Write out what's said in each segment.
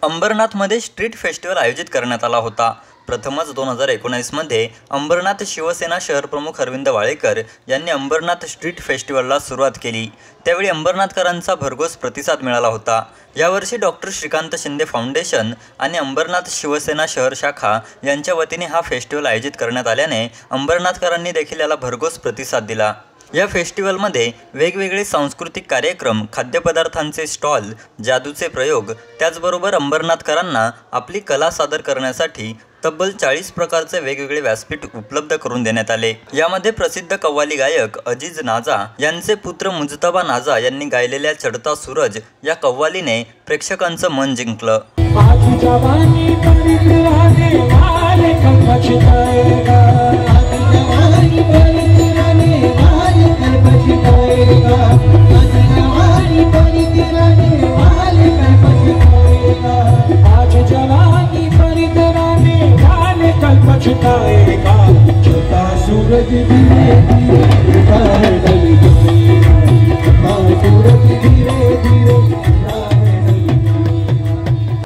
अंबरनाथमध्ये street festival आयोजित करण्यात आला होता। प्रथमच 2019 मध्ये अंबरनाथ शिवसेना शहरप्रमुख अरविंद वाळेकर यांनी अंबरनाथ स्ट्रीट फेस्टिवलला सुरुवात केली। त्यावेळी अंबरनाथकरांचा भरघोस प्रतिसाद मिळाला होता। यावर्षी डॉक्टर श्रीकांत शिंदे फाउंडेशन आणि अंबरनाथ शिवसेना शहर शाखा यांच्या वतीने हा फेस्टिवल आयोजित करण्यात आल्याने अंबरनाथकरांनी देखील याला भरघोस प्रतिसाद दिला। या फेस्टिवलमध्ये वेगवेगळे सांस्कृतिक कार्यक्रम, खाद्यपदार्थांचे स्टॉल, जादूचे प्रयोग, त्याचबरोबर अंबरनाथकरांना आपली कला सादर करण्यासाठी तब्बल 40 प्रकारचे वेगवेगळे व्यासपीठ उपलब्ध करून देण्यात आले। यामध्ये प्रसिद्ध कव्वाली गायक अजीज नाजा यांचे पुत्र मुजतबा नाजा यांनी गायलेल्या चढता सूरज या कव्वालीने प्रेक्षकांचं मन जिंकलं।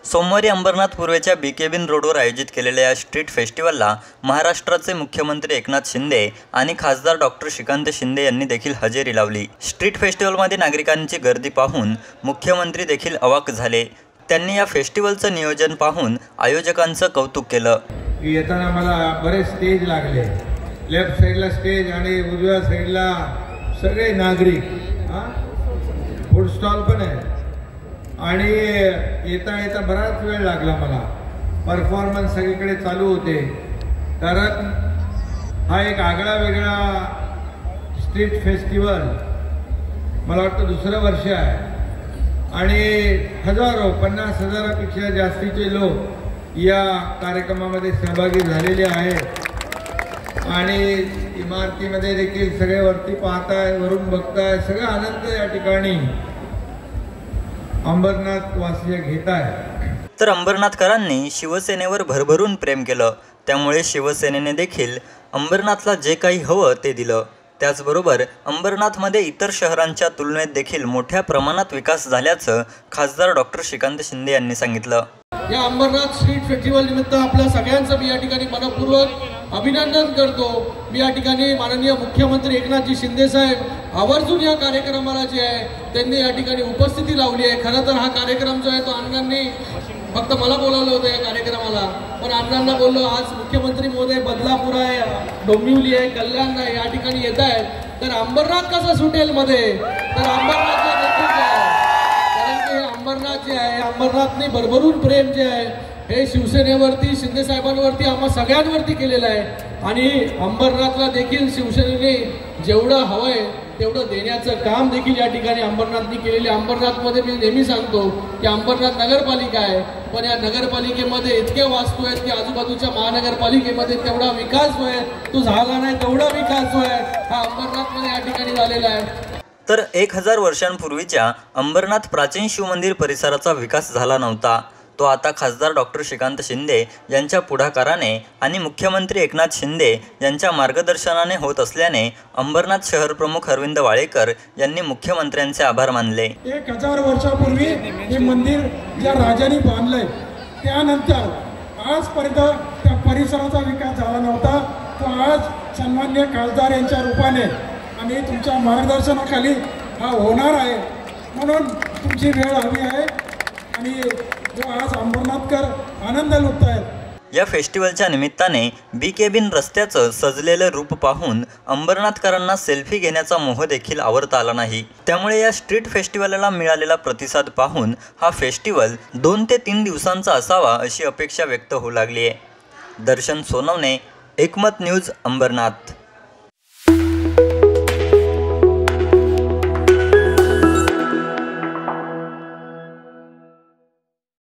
सोमवारी अंबरनाथ पूर्वेच्या बीकेबिन रोडवर आयोजित केलेल्या या स्ट्रीट फेस्टिवलला महाराष्ट्राचे मुख्यमंत्री एकनाथ शिंदे आणि खासदार डॉक्टर श्रीकांत शिंदे यांनी देखील हजेरी लावली। स्ट्रीट फेस्टिवलमध्ये नागरिकांची गर्दी पाहून मुख्यमंत्री देखील अवाक झाले। त्यांनी या फेस्टिवलचं नियोजन पाहून आयोजकांचं कौतुक केलं। येताना मला बरेच स्टेज लागले, लेफ्ट साईडला स्टेज आणि उजव्या साईडला सगळे नागरिक, फूड स्टॉल पण आहे आणि येता येता बराच वेळ लागला मला। परफॉर्मन्स सगळीकडे चालू होते, कारण हा एक आगळा वेगळा स्ट्रीट फेस्टिवल मला वाटतं दुसरं वर्ष आहे आणि हजारो 50,000पेक्षा जास्तीचे लोक या कार्यक्रमामध्ये सहभागी झालेले आहेत आणि इमारतीमध्ये देखील सगळे वरती पाहताय, वरून बघताय, सगळा आनंद या ठिकाणी अंबरनाथ वासिय घेत आहे। तर अंबरनाथकरांनी शिवसेनेवर भरभरून प्रेम केलं, त्यामुळे शिवसेनेने देखील अंबरनाथला जे काही हवं ते दिलं। त्याचबरोबर अंबरनाथमध्ये इतर शहरांच्या तुलनेत देखील मोठ्या प्रमाणात विकास झाल्याचं खासदार डॉक्टर श्रीकांत शिंदे यांनी सांगितलं। या अंबरनाथ स्ट्रीट फेस्टिवल निमित्त आपल्या सगळ्यांचं मी या ठिकाणी मनपूर्वक अभिनंदन करतो। मी या ठिकाणी माननीय मुख्यमंत्री एकनाथजी शिंदे साहेब आवर्जून या कार्यक्रमाला जे आहे त्यांनी या ठिकाणी उपस्थिती लावली आहे। खरं तर हा कार्यक्रम जो आहे तो अण्णांनी फक्त मला बोलावलं होतं या कार्यक्रमाला, पण अण्णांना बोललो आज मुख्यमंत्री महोदय बदलापूर आहे, डोंबिवली आहे, कल्याण आहे, या ठिकाणी येत आहेत, तर अंबरनाथ कसं सुटेल मध्ये, तर अंबरनाथला देखील कारण की अंबरनाथ जे आहे, अंबरनाथने भरभरून प्रेम जे आहे हे शिवसेनेवरती, शिंदे साहेबांवरती, आम्हा सगळ्यांवरती केलेलं आहे आणि अंबरनाथला देखील शिवसेनेने जेवढं हवंय तेवढं देण्याचं काम देखील या ठिकाणी अंबरनाथनी केलेले। अंबरनाथमध्ये मी नेहमी सांगतो की अंबरनाथ नगरपालिका आहे, पण या नगरपालिकेमध्ये इतके वास्तू आहेत की आजूबाजूच्या महानगरपालिकेमध्ये तेवढा विकास होय तो झाला नाही, तेवढा विकास होय हा अंबरनाथमध्ये या ठिकाणी झालेला आहे। तर 1000 वर्षांपूर्वीच्या अंबरनाथ प्राचीन शिवमंदिर परिसराचा विकास झाला नव्हता, तो आता खासदार डॉक्टर श्रीकांत शिंदे यांच्या पुढाकाराने आणि मुख्यमंत्री एकनाथ शिंदे यांच्या मार्गदर्शनाने होत असल्याने अंबरनाथ शहर प्रमुख अरविंद वाळेकर यांनी मुख्यमंत्र्यांचे आभार मानले। 1000 वर्षापूर्वी हे मंदिर ज्या राजांनी बांधलंय त्यानंतर आजपर्यंत त्या परिसराचा विकास झाला नव्हता, तो आज सन्माननीय खासदार यांच्या रूपाने आणि तुमच्या मार्गदर्शनाखाली हा होणार आहे, म्हणून तुमची वेळ हवी आहे आणि जो आज अंबरनाथकर आनंद लुटत आहेत। या फेस्टिवलच्या निमित्ताने बीकेबिन रस्त्याचं सजलेलं रूप पाहून अंबरनाथकरांना सेल्फी घेण्याचा मोह देखील आवरता आला नाही। त्यामुळे या स्ट्रीट फेस्टिवलला मिळालेला प्रतिसाद पाहून हा फेस्टिवल 2 ते 3 दिवसांचा असावा अशी अपेक्षा व्यक्त होऊ लागली आहे। दर्शन सोनवणे, एकमत न्यूज, अंबरनाथ।